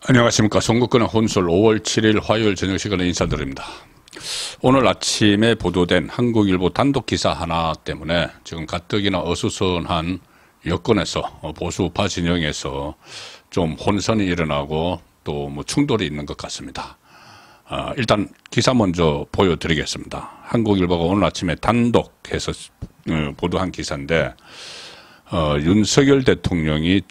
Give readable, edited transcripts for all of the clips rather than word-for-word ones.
안녕하십니까. 송국근의 혼술 5월 7일 화요일 저녁 시간에 인사드립니다. 오늘 아침에 보도된 한국일보 단독 기사 하나 때문에 지금 가뜩이나 어수선한 여권에서 보수 우파 진영에서 좀 혼선이 일어나고 또 뭐 충돌이 있는 것 같습니다. 일단 기사 먼저 보여드리겠습니다. 한국일보가 오늘 아침에 단독해서 보도한 기사인데 윤석열 대통령이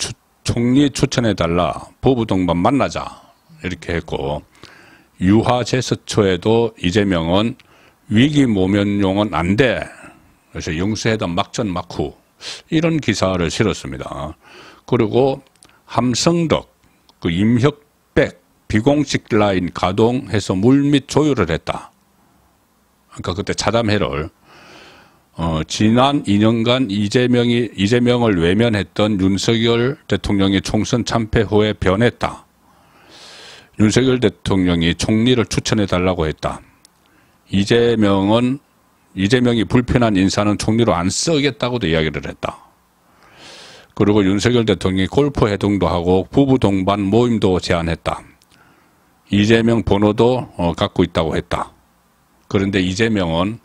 총리 추천해달라, 부부 동반 만나자 이렇게 했고, 유화제스처에도 이재명은 위기 모면용은 안 돼, 그래서 영수회담 막전 막후 이런 기사를 실었습니다. 그리고 함성덕, 임혁백 비공식 라인 가동해서 물밑 조율을 했다. 그러니까 그때 차담회를 지난 2년간 이재명을 외면했던 윤석열 대통령이 총선 참패 후에 변했다. 윤석열 대통령이 총리를 추천해달라고 했다. 이재명이 불편한 인사는 총리로 안 쓰겠다고도 이야기를 했다. 그리고 윤석열 대통령이 골프 회동도 하고 부부 동반 모임도 제안했다. 이재명 번호도 갖고 있다고 했다. 그런데 이재명은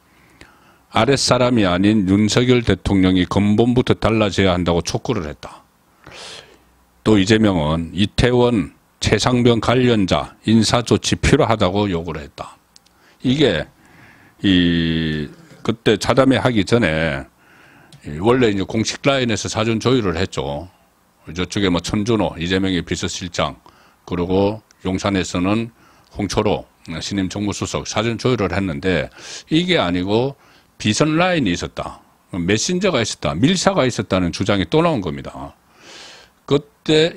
아랫사람이 아닌 윤석열 대통령이 근본부터 달라져야 한다고 촉구를 했다. 또 이재명은 이태원 최상병 관련자 인사조치 필요하다고 요구를 했다. 이게 그때 차담회 하기 전에 원래 이제 공식 라인에서 사전 조율을 했죠. 저쪽에 뭐 천준호 이재명의 비서실장, 그리고 용산에서는 홍철호 신임 정무수석 사전 조율을 했는데, 이게 아니고 비선 라인이 있었다, 메신저가 있었다, 밀사가 있었다는 주장이 또 나온 겁니다. 그때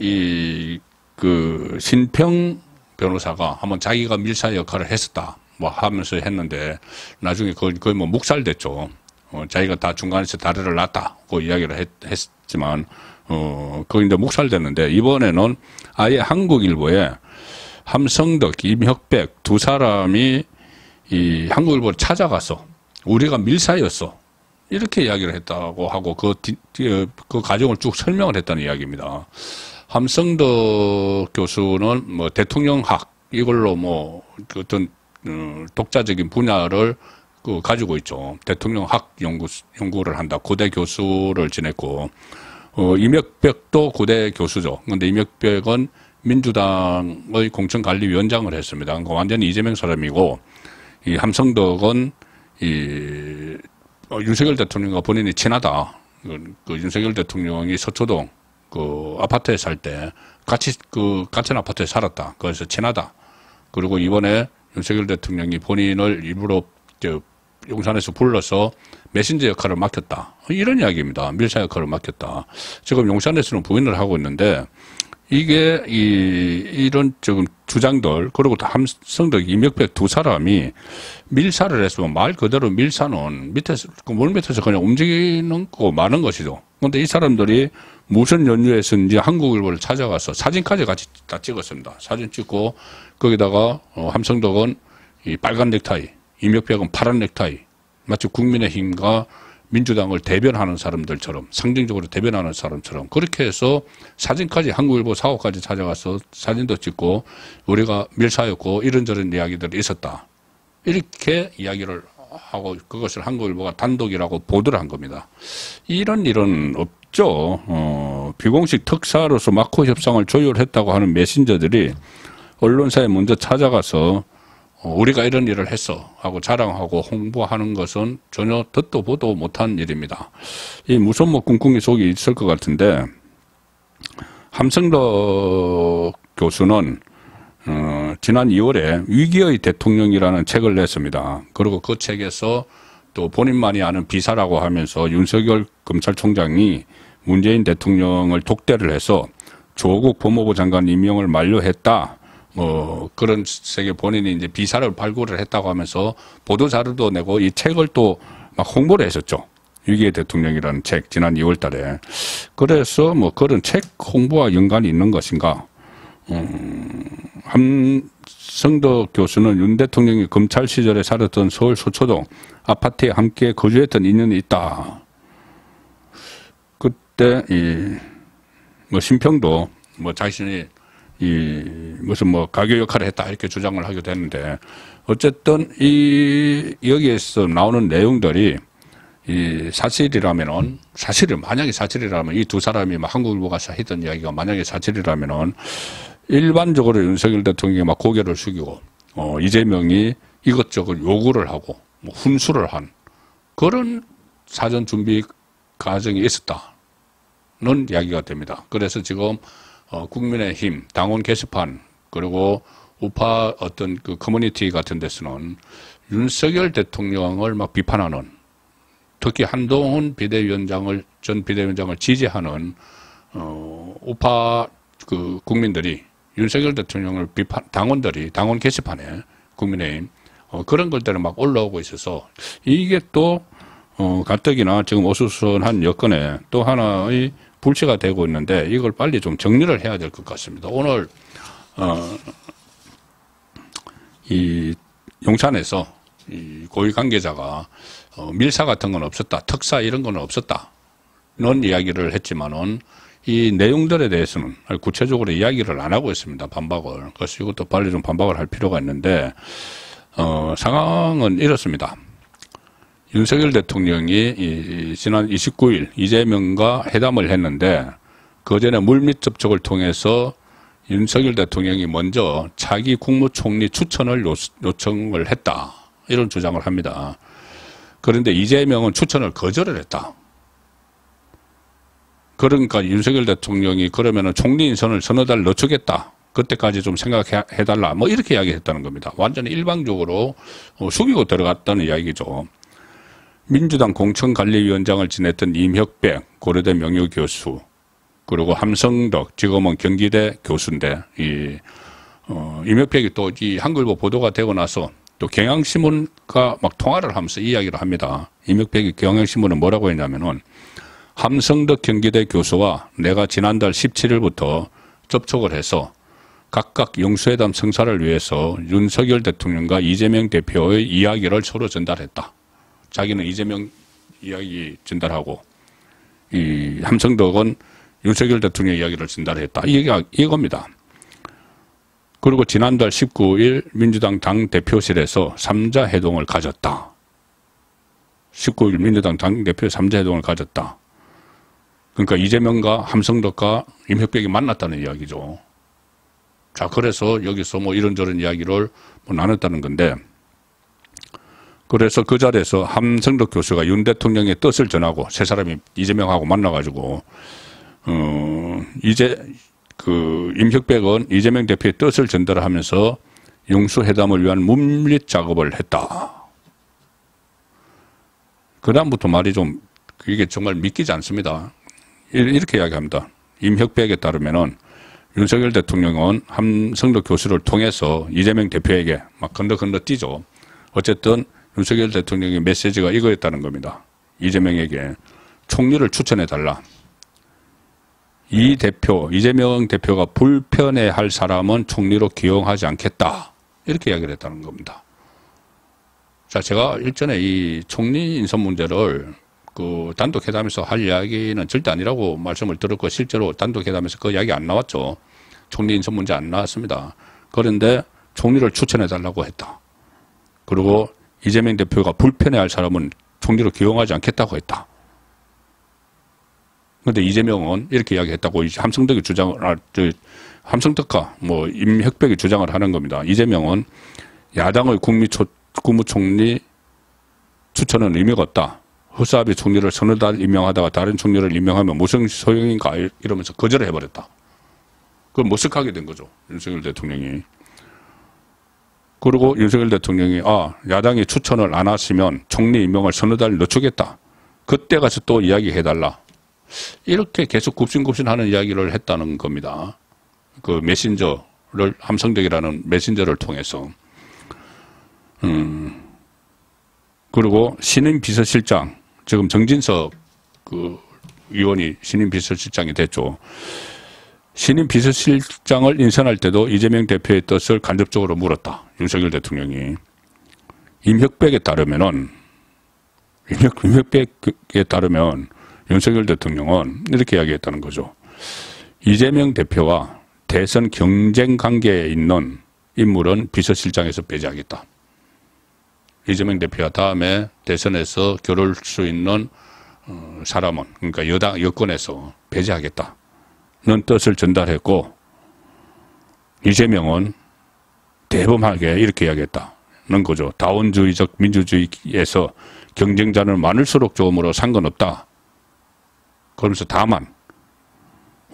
신평 변호사가 한번 자기가 밀사 역할을 했었다 뭐 하면서 했는데, 나중에 거의 뭐 묵살됐죠. 자기가 다 중간에서 다리를 놨다고 이야기를 했지만, 거의 이제 묵살됐는데, 이번에는 아예 한국일보에 함성덕, 임혁백 두 사람이 이 한국일보를 찾아가서 우리가 밀사였어 이렇게 이야기를 했다고 하고, 그 과정을 쭉 설명을 했다는 이야기입니다. 함성덕 교수는 뭐 대통령학 이걸로 뭐 어떤 독자적인 분야를 가지고 있죠. 대통령학 연구를 한다. 고대 교수를 지냈고, 임혁백도 고대 교수죠. 그런데 임혁백은 민주당의 공천관리위원장을 했습니다. 그러니까 완전히 이재명 사람이고, 이 함성덕은 윤석열 대통령과 본인이 친하다. 윤석열 대통령이 서초동 아파트에 살 때 같은 아파트에 살았다. 그래서 친하다. 그리고 이번에 윤석열 대통령이 본인을 일부러 용산에서 불러서 메신저 역할을 맡겼다. 이런 이야기입니다. 밀사 역할을 맡겼다. 지금 용산에서는 부인을 하고 있는데, 이게 이런 지금 주장들, 그리고 함성덕, 임혁백 두 사람이 밀사를 했으면 말 그대로 밀사는 물 밑에서 그냥 움직이는 거 많은 것이죠. 그런데 이 사람들이 무슨 연유에서인지 한국일보를 찾아가서 사진까지 같이 다 찍었습니다. 사진 찍고 거기다가 함성덕은 이 빨간 넥타이, 임혁백은 파란 넥타이, 마치 국민의힘과 민주당을 대변하는 사람들처럼, 상징적으로 대변하는 사람처럼 그렇게 해서 사진까지, 한국일보 사옥까지 찾아가서 사진도 찍고 우리가 밀사였고 이런저런 이야기들이 있었다, 이렇게 이야기를 하고 그것을 한국일보가 단독이라고 보도를 한 겁니다. 이런 일은 없죠. 비공식 특사로서 마코 협상을 조율했다고 하는 메신저들이 언론사에 먼저 찾아가서 우리가 이런 일을 했어 하고 자랑하고 홍보하는 것은 전혀 듣도 보도 못한 일입니다. 이 무슨 뭐 꿍꿍이 속이 있을 것 같은데, 함성덕 교수는 지난 2월에 위기의 대통령이라는 책을 냈습니다. 그리고 그 책에서 또 본인만이 아는 비사라고 하면서 윤석열 검찰총장이 문재인 대통령을 독대를 해서 조국 법무부 장관 임명을 만료했다, 뭐 그런 색의 본인이 이제 비사를 발굴을 했다고 하면서 보도 자료도 내고 이 책을 또 막 홍보를 했었죠. 위기의 대통령이라는 책, 지난 2월 달에. 그래서 뭐 그런 책 홍보와 연관이 있는 것인가? 함성덕 교수는 윤 대통령이 검찰 시절에 살았던 서울 서초동 아파트에 함께 거주했던 인연이 있다. 그때 뭐 심평도 뭐 자신이 무슨 뭐 가교 역할을 했다 이렇게 주장을 하기도 했는데 어쨌든 여기에서 나오는 내용들이 사실이라면은 만약에 사실이라면 이 두 사람이 막 한국일보가 했던 이야기가 만약에 사실이라면은 일반적으로 윤석열 대통령이 막 고개를 숙이고 이재명이 이것저것 요구를 하고 뭐 훈수를 한 그런 사전 준비 과정이 있었다는 이야기가 됩니다. 그래서 지금 국민의힘 당원 게시판 그리고 우파 어떤 그 커뮤니티 같은 데서는 윤석열 대통령을 막 비판하는 특히 한동훈 전 비대위원장을 지지하는 우파 그 국민들이 윤석열 대통령을 당원 게시판에 국민의힘 그런 것들이 막 올라오고 있어서 이게 또 가뜩이나 지금 어수선한 여건에 또 하나의 불씨가 되고 있는데 이걸 빨리 좀 정리를 해야 될 것 같습니다. 오늘 이 용산에서 이 고위 관계자가 밀사 같은 건 없었다, 특사 이런 건 없었다는 이야기를 했지만은 이 내용들에 대해서는 구체적으로 이야기를 안 하고 있습니다. 반박을. 그래서 이것도 빨리 좀 반박을 할 필요가 있는데 상황은 이렇습니다. 윤석열 대통령이 지난 29일 이재명과 회담을 했는데 그 전에 물밑 접촉을 통해서 윤석열 대통령이 먼저 차기 국무총리 추천을 요청을 했다. 이런 주장을 합니다. 그런데 이재명은 추천을 거절을 했다. 그러니까 윤석열 대통령이 그러면은 총리 인선을 서너 달 늦추겠다. 그때까지 좀 생각해달라. 뭐 이렇게 이야기했다는 겁니다. 완전히 일방적으로 숙이고 들어갔다는 이야기죠. 민주당 공천관리위원장을 지냈던 임혁백 고려대 명譽교수 그리고 함성덕 지금은 경기대 교수인데 임혁백이 또 이 한글보 보도가 되고 나서 또 경향신문과 막 통화를 하면서 이야기를 합니다. 임혁백이 경향신문은 뭐라고 했냐면은 함성덕 경기대 교수와 내가 지난달 17일부터 접촉을 해서 각각 영수회담 성사를 위해서 윤석열 대통령과 이재명 대표의 이야기를 서로 전달했다. 자기는 이재명 이야기 전달하고 이 함성덕은 윤석열 대통령 이야기를 전달했다. 이겁니다. 그리고 지난달 19일 민주당 당대표실에서 3자 회동을 가졌다. 19일 민주당 당대표 3자 회동을 가졌다. 그러니까 이재명과 함성덕과 임혁백이 만났다는 이야기죠. 자, 그래서 여기서 뭐 이런저런 이야기를 뭐 나눴다는 건데, 그래서 그 자리에서 함성덕 교수가 윤 대통령의 뜻을 전하고 세 사람이 이재명하고 만나가지고, 임혁백은 이재명 대표의 뜻을 전달하면서 영수회담을 위한 물밑 작업을 했다. 그다음부터 말이 좀, 이게 정말 믿기지 않습니다. 이렇게 이야기합니다. 임혁백에 따르면은 윤석열 대통령은 함성덕 교수를 통해서 이재명 대표에게 막 건너뛰죠. 어쨌든 윤석열 대통령의 메시지가 이거였다는 겁니다. 이재명에게 총리를 추천해달라. 이재명 대표가 불편해할 사람은 총리로 기용하지 않겠다. 이렇게 이야기를 했다는 겁니다. 자, 제가 일전에 이 총리 인선 문제를 그 단독 회담에서 할 이야기는 절대 아니라고 말씀을 드렸고 실제로 단독 회담에서 그 이야기 안 나왔죠. 총리 인선 문제 안 나왔습니다. 그런데 총리를 추천해 달라고 했다. 그리고 이재명 대표가 불편해할 사람은 총리로 기용하지 않겠다고 했다. 그런데 이재명은 이렇게 이야기했다고 이제 함성덕과 뭐 임혁백이 주장을 하는 겁니다. 이재명은 야당의 국무총리 추천은 의미가 없다. 허수아비 총리를 서너 달 임명하다가 다른 총리를 임명하면 무슨 소용인가 이러면서 거절을 해버렸다. 그걸 머쓱하게 된 거죠. 윤석열 대통령이. 그리고 윤석열 대통령이 야당이 추천을 안 하시면 총리 임명을 서너 달 늦추겠다. 그때 가서 또 이야기해달라. 이렇게 계속 굽신굽신하는 이야기를 했다는 겁니다. 그 메신저를 함성덕이라는 메신저를 통해서. 그리고 신임 비서실장 지금 정진석 그 의원이 신임 비서실장이 됐죠. 신임 비서실장을 인선할 때도 이재명 대표의 뜻을 간접적으로 물었다. 윤석열 대통령이. 임혁백에 따르면 윤석열 대통령은 이렇게 이야기했다는 거죠. 이재명 대표가 대선 경쟁 관계에 있는 인물은 비서실장에서 배제하겠다. 이재명 대표와 다음에 대선에서 겨룰 수 있는 사람은, 그러니까 여권에서 배제하겠다는 뜻을 전달했고, 이재명은 대범하게 이렇게 이야기했다는 거죠. 다원주의적 민주주의에서 경쟁자는 많을수록 좋음으로 상관없다. 그러면서 다만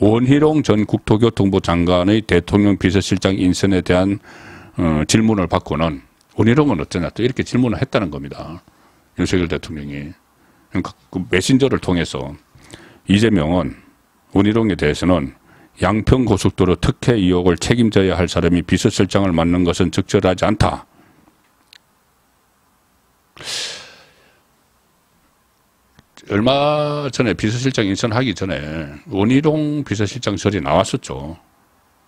원희룡 전 국토교통부 장관의 대통령 비서실장 인선에 대한 질문을 받고는 원희룡은 어쩌냐 또 이렇게 질문을 했다는 겁니다. 윤석열 대통령이. 그러니까 그 메신저를 통해서 이재명은 원희룡에 대해서는 양평고속도로 특혜 의혹을 책임져야 할 사람이 비서실장을 맡는 것은 적절하지 않다. 얼마 전에 비서실장 인선하기 전에 원희룡 비서실장 설이 나왔었죠.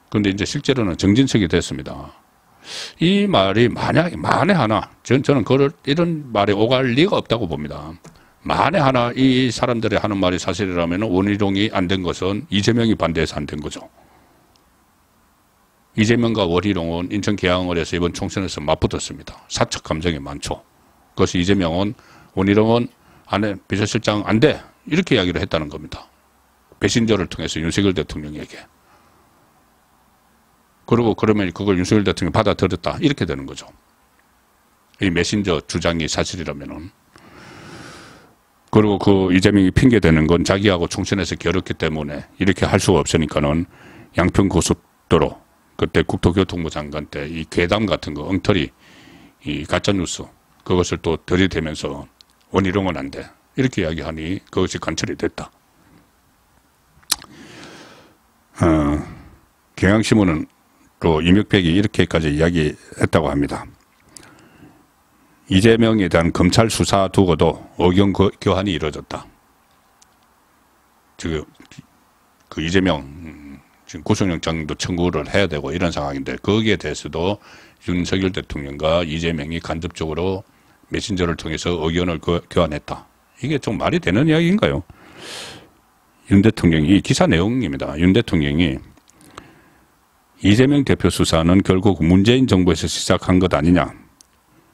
그런데 이제 실제로는 정진석이 됐습니다. 이 말이 만에 하나, 저는 이런 말이 오갈 리가 없다고 봅니다. 만에 하나 이 사람들이 하는 말이 사실이라면 원희룡이 안 된 것은 이재명이 반대해서 안 된 거죠. 이재명과 원희룡은 인천 계양을에서 이번 총선에서 맞붙었습니다. 사적 감정이 많죠. 그것이 이재명은 원희룡은 비서실장 안 돼. 이렇게 이야기를 했다는 겁니다. 메신저를 통해서 윤석열 대통령에게. 그리고 그러면 그걸 윤석열 대통령이 받아들였다. 이렇게 되는 거죠. 이 메신저 주장이 사실이라면은. 그리고 그 이재명이 핑계대는 건 자기하고 총선에서 겨뤘기 때문에 이렇게 할 수가 없으니까는 양평고속도로 그때 국토교통부 장관 때 이 괴담 같은 거 엉터리 이 가짜뉴스 그것을 또 들이대면서 원희룡은 안 돼. 이렇게 이야기하니 그것이 관철이 됐다. 경향신문은 또 이명백이 이렇게까지 이야기했다고 합니다. 이재명에 대한 검찰 수사 두고도 의견 교환이 이루어졌다. 지금 그 이재명 지금 구속영장도 청구를 해야 되고 이런 상황인데 거기에 대해서도 윤석열 대통령과 이재명이 간접적으로 메신저를 통해서 의견을 교환했다. 이게 좀 말이 되는 이야기인가요? 윤 대통령이, 이 기사 내용입니다. 윤 대통령이 이재명 대표 수사는 결국 문재인 정부에서 시작한 것 아니냐.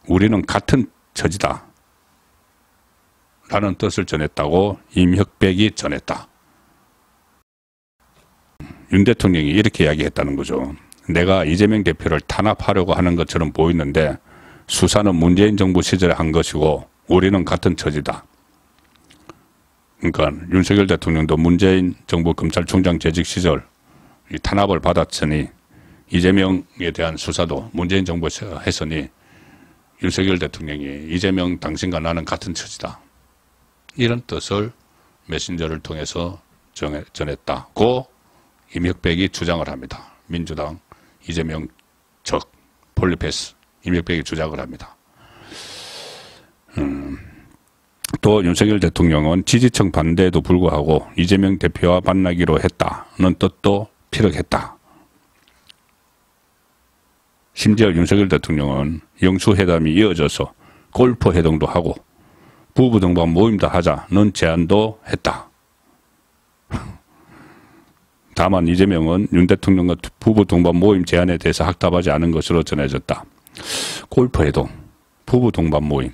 우리는 같은 처지다. 라는 뜻을 전했다고 임혁백이 전했다. 윤 대통령이 이렇게 이야기했다는 거죠. 내가 이재명 대표를 탄압하려고 하는 것처럼 보이는데 수사는 문재인 정부 시절에 한 것이고 우리는 같은 처지다. 그러니까 윤석열 대통령도 문재인 정부 검찰총장 재직 시절 이 탄압을 받았으니 이재명에 대한 수사도 문재인 정부에서 했으니 윤석열 대통령이 이재명 당신과 나는 같은 처지다. 이런 뜻을 메신저를 통해서 전했다고 임혁백이 주장을 합니다. 민주당 이재명 적 폴리페스 임혁백이 주장을 합니다. 또 윤석열 대통령은 지지층 반대에도 불구하고 이재명 대표와 만나기로 했다는 뜻도 피력했다. 심지어 윤석열 대통령은 영수회담이 이어져서 골프 회동도 하고 부부 동반 모임도 하자는 제안도 했다. 다만 이재명은 윤 대통령과 부부 동반 모임 제안에 대해서 확답하지 않은 것으로 전해졌다. 골프 회동, 부부 동반 모임.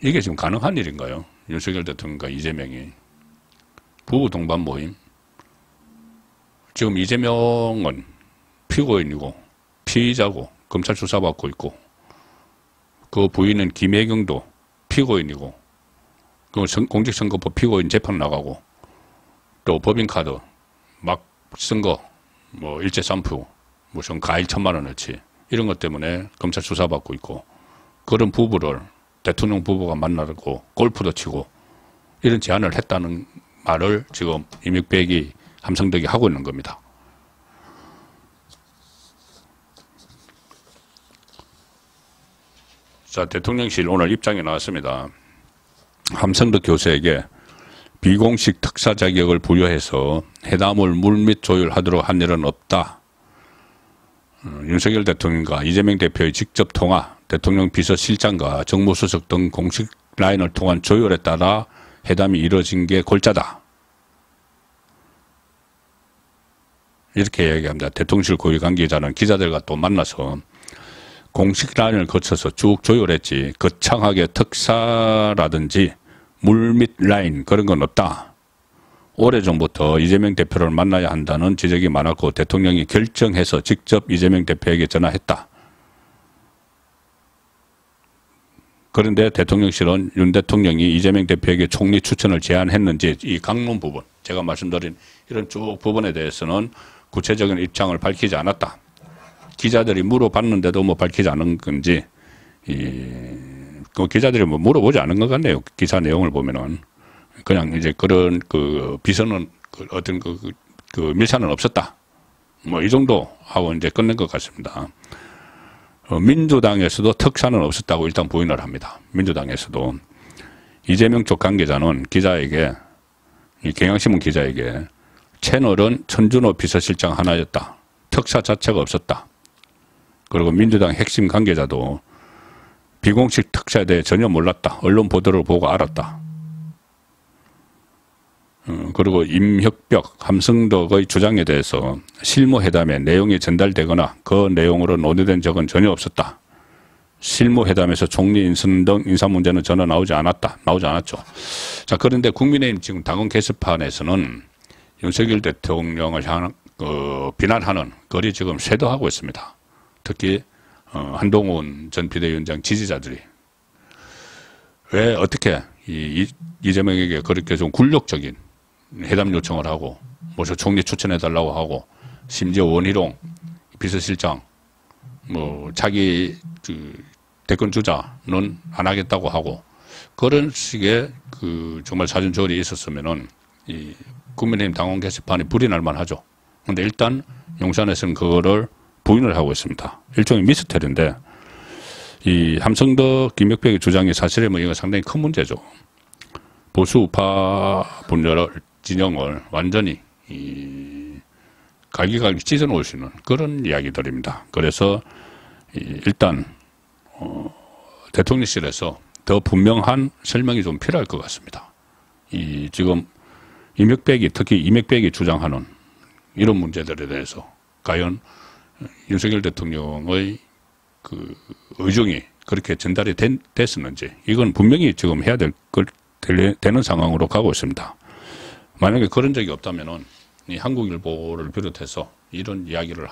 이게 지금 가능한 일인가요? 윤석열 대통령과 이재명이. 부부 동반 모임. 지금 이재명은 피고인이고 피의자고 검찰 수사받고 있고 그 부인은 김혜경도 피고인이고 그 공직선거법 피고인 재판 나가고 또 법인카드 막 쓴 거 뭐 일제 쌈프 무슨 가일 1,000만 원어치 이런 것 때문에 검찰 수사받고 있고 그런 부부를 대통령 부부가 만나고 골프도 치고 이런 제안을 했다는 말을 지금 임혁백이 함성덕이 하고 있는 겁니다. 자, 대통령실 오늘 입장이 나왔습니다. 함성덕 교수에게 비공식 특사 자격을 부여해서 회담을 물밑 조율하도록 한 일은 없다. 윤석열 대통령과 이재명 대표의 직접 통화, 대통령 비서실장과 정무수석 등 공식 라인을 통한 조율에 따라 회담이 이뤄진 게 골자다. 이렇게 이야기합니다. 대통령실 고위 관계자는 기자들과 또 만나서 공식 라인을 거쳐서 쭉 조율했지 거창하게 특사라든지 물밑 라인 그런 건 없다. 오래전부터 이재명 대표를 만나야 한다는 지적이 많았고 대통령이 결정해서 직접 이재명 대표에게 전화했다. 그런데 대통령실은 윤 대통령이 이재명 대표에게 총리 추천을 제안했는지 이 강론 부분, 제가 말씀드린 이런 쭉 부분에 대해서는 구체적인 입장을 밝히지 않았다. 기자들이 물어봤는데도 뭐 밝히지 않은 건지, 그 기자들이 뭐 물어보지 않은 것 같네요. 기사 내용을 보면은. 그냥 이제 그런 그 비서는 어떤 그 밀사는 없었다. 뭐 이 정도 하고 이제 끝낸 것 같습니다. 민주당에서도 특사는 없었다고 일단 부인을 합니다. 민주당에서도. 이재명 쪽 관계자는 기자에게, 이 경향신문 기자에게 채널은 천준호 비서실장 하나였다. 특사 자체가 없었다. 그리고 민주당 핵심 관계자도 비공식 특사에 대해 전혀 몰랐다. 언론 보도를 보고 알았다. 그리고 임혁벽, 함승덕의 주장에 대해서 실무회담에 내용이 전달되거나 그 내용으로 논의된 적은 전혀 없었다. 실무회담에서 총리 인선 등 인사 문제는 전혀 나오지 않았죠. 자, 그런데 국민의힘 지금 당원 게시판에서는 윤석열 대통령을 비난하는 글이 지금 쇄도하고 있습니다. 특히 한동훈 전 비대위원장 지지자들이 왜 어떻게 이재명에게 그렇게 좀 굴욕적인 회담 요청을 하고 뭐 총리 추천해달라고 하고 심지어 원희룡 비서실장 뭐 자기 대권 주자는 안 하겠다고 하고 그런 식의 정말 사전조율이 있었으면은 이 국민의힘 당원 게시판이 불이 날 만하죠. 근데 일단 용산에서는 그거를 부인을 하고 있습니다. 일종의 미스터리인데 이 함성덕 김혁백의 주장이 사실은 뭐 이거 상당히 큰 문제죠. 보수 우파 분열 진영을 완전히 갈기갈기 찢어놓을 수 있는 그런 이야기들입니다. 그래서 일단 대통령실에서 더 분명한 설명이 좀 필요할 것 같습니다. 지금 특히 이명백이 주장하는 이런 문제들에 대해서 과연 윤석열 대통령의 의중이 그렇게 전달이 됐었는지 이건 분명히 지금 해야 되는 상황으로 가고 있습니다. 만약에 그런 적이 없다면은 이 한국일보를 비롯해서 이런 이야기를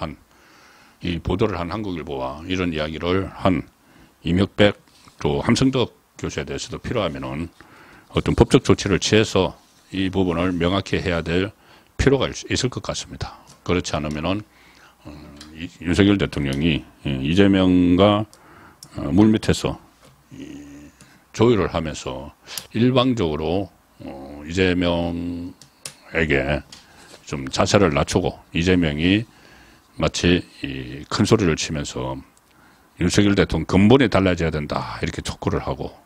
이 보도를 한 한국일보와 이런 이야기를 한 이명백 또 함성덕 교수에 대해서도 필요하면은 어떤 법적 조치를 취해서 이 부분을 명확히 해야 될 필요가 있을 것 같습니다. 그렇지 않으면은 윤석열 대통령이 이재명과 물밑에서 조율을 하면서 일방적으로 이재명에게 좀 자세를 낮추고 이재명이 마치 큰 소리를 치면서 윤석열 대통령 근본이 달라져야 된다 이렇게 촉구를 하고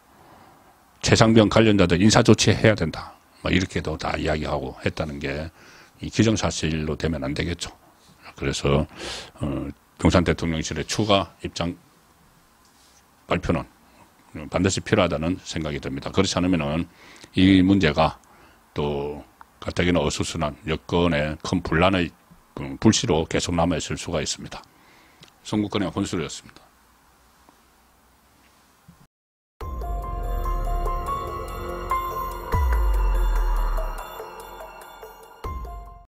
최상병 관련자들 인사조치해야 된다 이렇게도 다 이야기하고 했다는 게 이 기정사실로 되면 안 되겠죠. 그래서 용산 대통령실의 추가 입장 발표는 반드시 필요하다는 생각이 듭니다. 그렇지 않으면은 이 문제가 또 가뜩이나 어수선한 여건의 큰 분란의 불씨로 계속 남아있을 수가 있습니다. 송국근의 혼술이었습니다.